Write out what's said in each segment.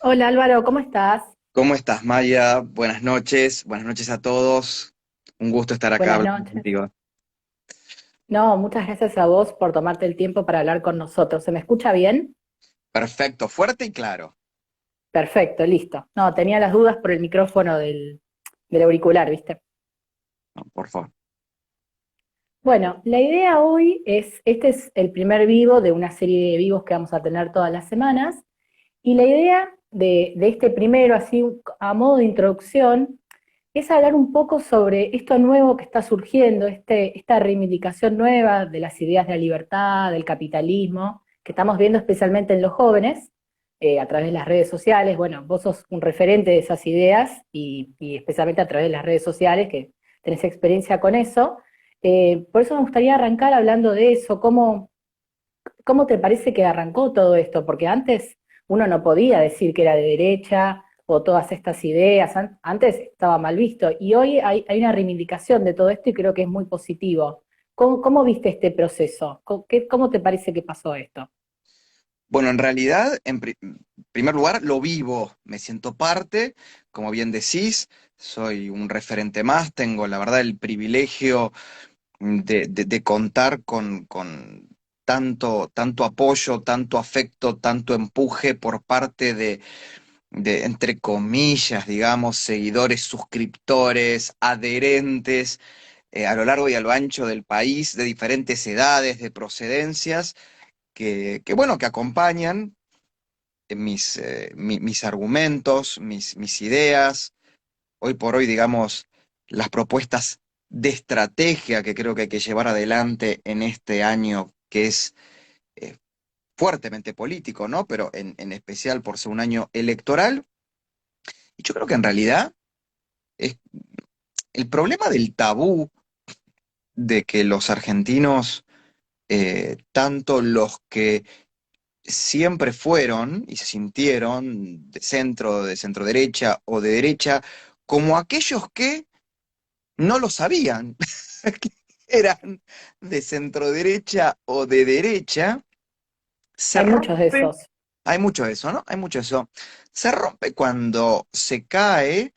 Hola Álvaro, ¿cómo estás? ¿Cómo estás, Maya? Buenas noches a todos. Un gusto estar acá Buenas hablando noches. contigo. No, muchas gracias a vos por tomarte el tiempo para hablar con nosotros. ¿Se me escucha bien? Perfecto, fuerte y claro. Perfecto, listo. No, tenía las dudas por el micrófono del auricular, ¿viste? No, por favor. Bueno, la idea hoy es, este es el primer vivo de una serie de vivos que vamos a tener todas las semanas, y la idea de este primero, así a modo de introducción, es hablar un poco sobre esto nuevo que está surgiendo, esta reivindicación nueva de las ideas de la libertad, del capitalismo, que estamos viendo especialmente en los jóvenes, a través de las redes sociales. Bueno, vos sos un referente de esas ideas y especialmente a través de las redes sociales, que tenés experiencia con eso. Por eso me gustaría arrancar hablando de eso, ¿cómo te parece que arrancó todo esto? Porque antes uno no podía decir que era de derecha o todas estas ideas, antes estaba mal visto, y hoy hay una reivindicación de todo esto y creo que es muy positivo. ¿Cómo viste este proceso? ¿Cómo te parece que pasó esto? Bueno, en realidad, en primer lugar, lo vivo, me siento parte, como bien decís, soy un referente más, tengo la verdad el privilegio de contar con tanto apoyo, tanto afecto, tanto empuje por parte entre comillas, digamos, seguidores, suscriptores, adherentes a lo largo y a lo ancho del país, de diferentes edades, de procedencias, bueno, que acompañan mis argumentos, mis ideas, hoy por hoy, digamos, las propuestas de estrategia que creo que hay que llevar adelante en este año que es eh, fuertemente político, ¿no? Pero en especial por ser un año electoral. Y yo creo que en realidad es el problema del tabú de que los argentinos, tanto los que siempre fueron y se sintieron de centro derecha o de derecha, como aquellos que no lo sabían, que eran de centro derecha o de derecha, se Hay muchos de rompe. esos. Hay mucho de eso, ¿no? Hay mucho de eso. Se rompe cuando se cae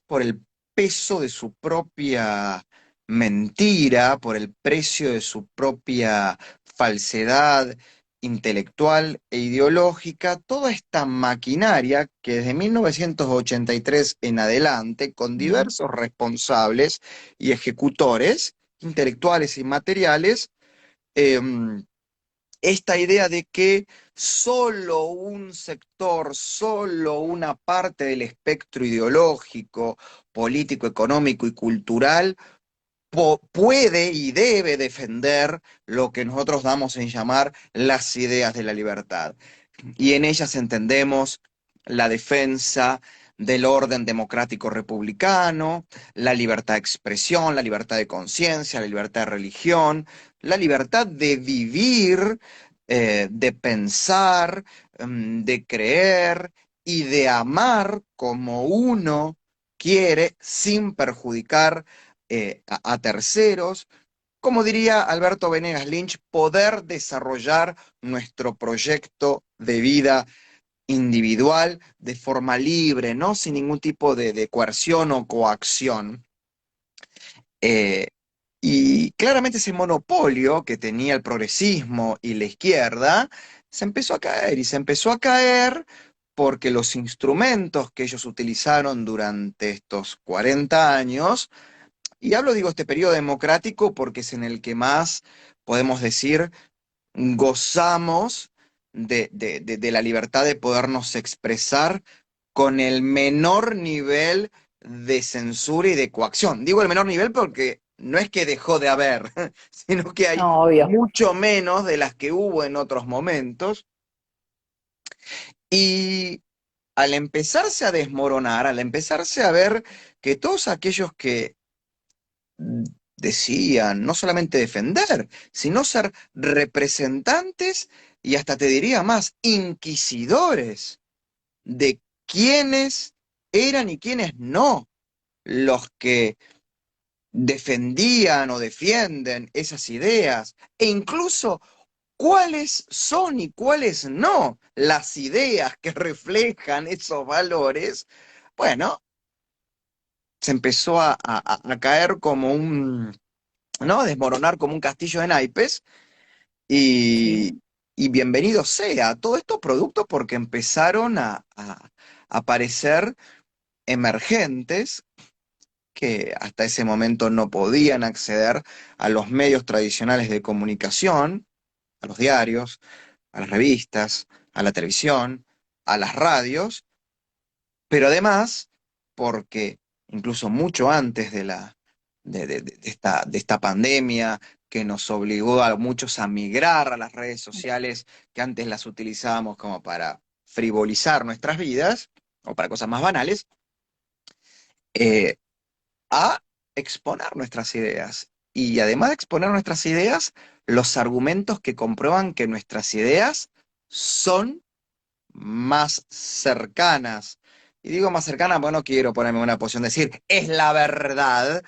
por el peso de su propia mentira, por el precio de su propia falsedad intelectual e ideológica, toda esta maquinaria que desde 1983 en adelante, con Mm. diversos responsables y ejecutores intelectuales y materiales, em, esta idea de que solo un sector, solo una parte del espectro ideológico, político, económico y cultural puede y debe defender lo que nosotros damos en llamar las ideas de la libertad. Y en ellas entendemos la defensa del orden democrático republicano, la libertad de expresión, la libertad de conciencia, la libertad de religión, la libertad de vivir, de pensar, de creer y de amar como uno quiere sin perjudicar a terceros. Como diría Alberto Venegas Lynch, poder desarrollar nuestro proyecto de vida individual de forma libre, ¿no? Sin ningún tipo de coerción o coacción. Eh, y claramente ese monopolio que tenía el progresismo y la izquierda se empezó a caer y se empezó a caer porque los instrumentos que ellos utilizaron durante estos 40 años, y hablo, digo, este periodo democrático porque es en el que más podemos decir gozamos de la libertad de podernos expresar con el menor nivel de censura y de coacción. Digo el menor nivel porque no es que dejó de haber, sino que hay No, obvio. mucho menos de las que hubo en otros momentos. Y al empezarse a desmoronar, al empezarse a ver que todos aquellos que decían no solamente defender, sino ser representantes y hasta te diría más, inquisidores de quiénes eran y quiénes no los que defendían o defienden esas ideas, e incluso ¿Cuáles son y cuáles no las ideas que reflejan esos valores? Bueno, se empezó a caer como ¿no? A desmoronar como un castillo de naipes y, Sí, y bienvenido sea. Todo esto producto porque empezaron a aparecer emergentes que hasta ese momento no podían acceder a los medios tradicionales de comunicación, a los diarios, a las revistas, a la televisión, a las radios, pero además porque incluso mucho antes de esta pandemia que nos obligó a muchos a migrar a las redes sociales que antes las utilizábamos como para frivolizar nuestras vidas o para cosas más banales, eh, a exponer nuestras ideas. Y además de exponer nuestras ideas, los argumentos que comprueban que nuestras ideas son más cercanas. Y digo más cercana, bueno, no quiero ponerme en una posición de decir, es la verdad,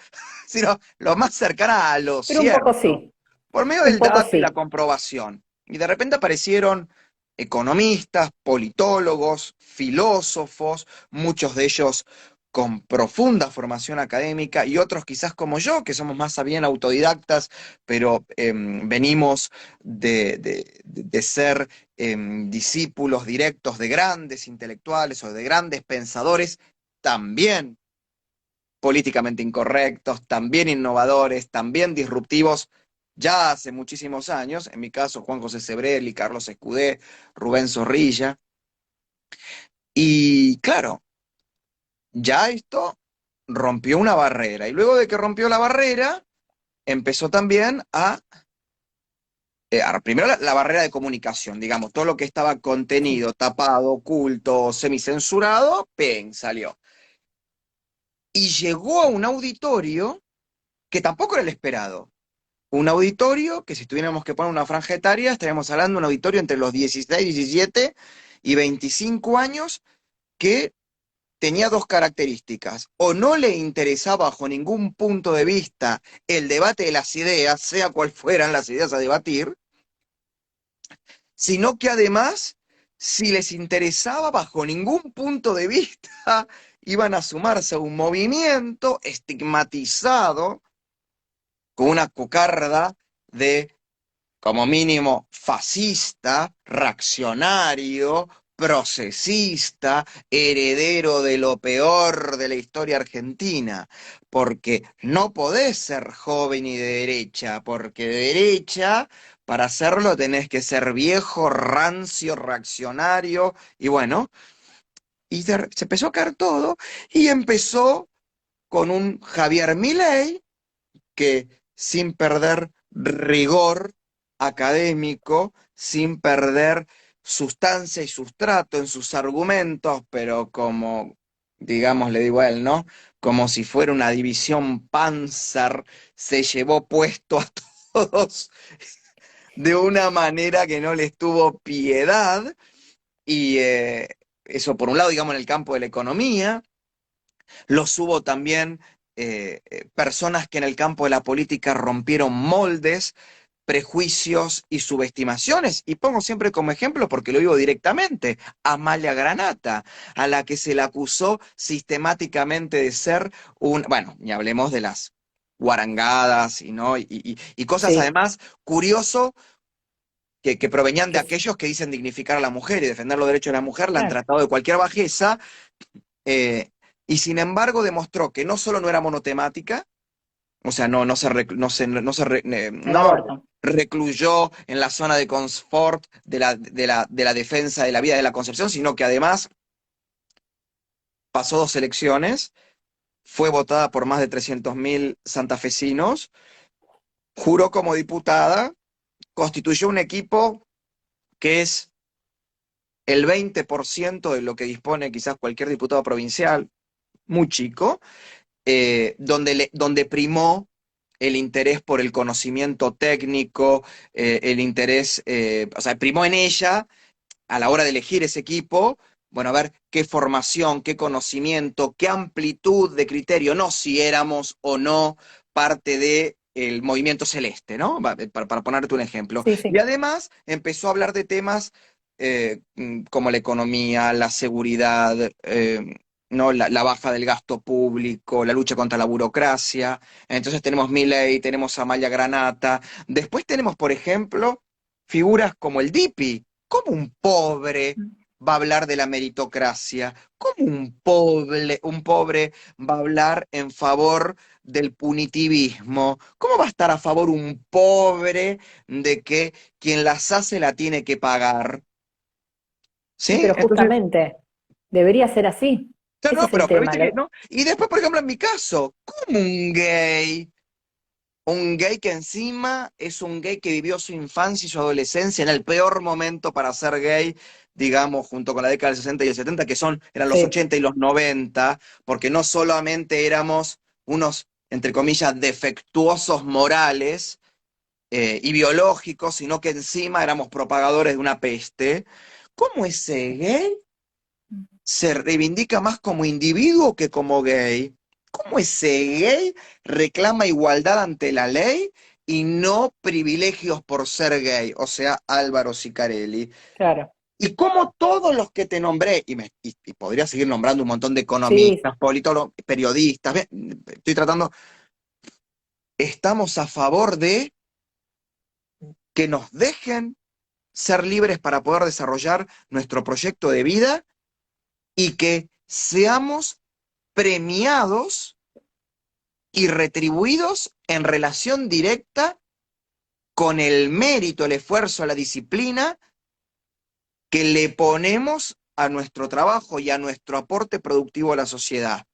sino lo más cercana a lo pero un poco cierto, sí, por medio un del poco dato y la sí. comprobación. Y de repente aparecieron economistas, politólogos, filósofos, muchos de ellos con profunda formación académica y otros quizás como yo, que somos más bien autodidactas, pero venimos de ser discípulos directos de grandes intelectuales o de grandes pensadores, también políticamente incorrectos, también innovadores, también disruptivos, ya hace muchísimos años, en mi caso Juan José Sebrelli, Carlos Escudé, Rubén Zorrilla, y claro, ya esto rompió una barrera, y luego de que rompió la barrera, empezó también primero la barrera de comunicación, digamos, todo lo que estaba Sí. contenido, tapado, oculto, semicensurado, ¡ping! Salió. Y llegó a un auditorio que tampoco era el esperado. Un auditorio que si tuviéramos que poner una franja etaria, estaríamos hablando de un auditorio entre los 16, 17 y 25 años que tenía dos características. O no le interesaba bajo ningún punto de vista el debate de las ideas, sea cual fueran las ideas a debatir, sino que además, si les interesaba bajo ningún punto de vista, iban a sumarse a un movimiento estigmatizado con una cocarda de como mínimo fascista, reaccionario, procesista, heredero de lo peor de la historia argentina, porque no podés ser joven y de derecha, porque de derecha, para hacerlo tenés que ser viejo, rancio, reaccionario, y bueno, se empezó a caer todo, y empezó con un Javier Milei que sin perder rigor académico, sin perder sustancia y sustrato en sus argumentos, pero como, digamos, le digo a él, ¿no? Como si fuera una división Panzer, se llevó puesto a todos de una manera que no les tuvo piedad, y eso por un lado, digamos, en el campo de la economía. Los hubo también personas que en el campo de la política rompieron moldes, prejuicios y subestimaciones. Y pongo siempre como ejemplo, porque lo digo directamente, a Amalia Granata, a la que se le acusó sistemáticamente de ser bueno, ni hablemos de las guarangadas ¿no? Y cosas Sí, además curioso que provenían de que, aquellos que dicen dignificar a la mujer y defender los derechos de la mujer, la han claro, tratado de cualquier bajeza, eh, y sin embargo demostró que no solo no era monotemática, o sea, el no aborto. recluyó en la zona de confort de la defensa de la vida de la concepción, sino que además pasó dos elecciones, fue votada por más de 300.000 santafesinos, juró como diputada, constituyó un equipo que es el 20% de lo que dispone quizás cualquier diputado provincial, muy chico, donde primó el interés por el conocimiento técnico, el interés, o sea, primó en ella a la hora de elegir ese equipo, bueno, a ver qué formación, qué conocimiento, qué amplitud de criterio, no si éramos o no parte de el movimiento celeste, ¿no? Para ponerte un ejemplo. Sí, Y sí. además empezó a hablar de temas como la economía, la seguridad, ¿no? La baja del gasto público, la lucha contra la burocracia. Entonces tenemos Milei, tenemos a Amalia Granata. Después tenemos, por ejemplo, figuras como el Dipi. ¿Cómo un pobre va a hablar de la meritocracia? ¿Cómo un pobre va a hablar en favor del punitivismo? ¿Cómo va a estar a favor un pobre de que quien las hace la tiene que pagar? Y ¿Sí? pero Entonces, justamente debería ser así. no, Ese no, es el pero tema. viste que, ¿no? Y después, por ejemplo, en mi caso, ¿cómo un gay que encima es un gay que vivió su infancia y su adolescencia en el peor momento para ser gay, digamos, junto con la década del 60 y el 70, eran los Sí, 80 y los 90, porque no solamente éramos unos, entre comillas, defectuosos morales y biológicos, sino que encima éramos propagadores de una peste. ¿Cómo ese gay se reivindica más como individuo que como gay? ¿Cómo ese gay reclama igualdad ante la ley y no privilegios por ser gay? O sea, Álvaro Sicarelli. claro. Y cómo todos los que te nombré, y podría seguir nombrando un montón de Sí, economistas, politólogos, periodistas, estoy tratando, estamos a favor de que nos dejen ser libres para poder desarrollar nuestro proyecto de vida y que seamos premiados y retribuidos en relación directa con el mérito, el esfuerzo, la disciplina que le ponemos a nuestro trabajo y a nuestro aporte productivo a la sociedad.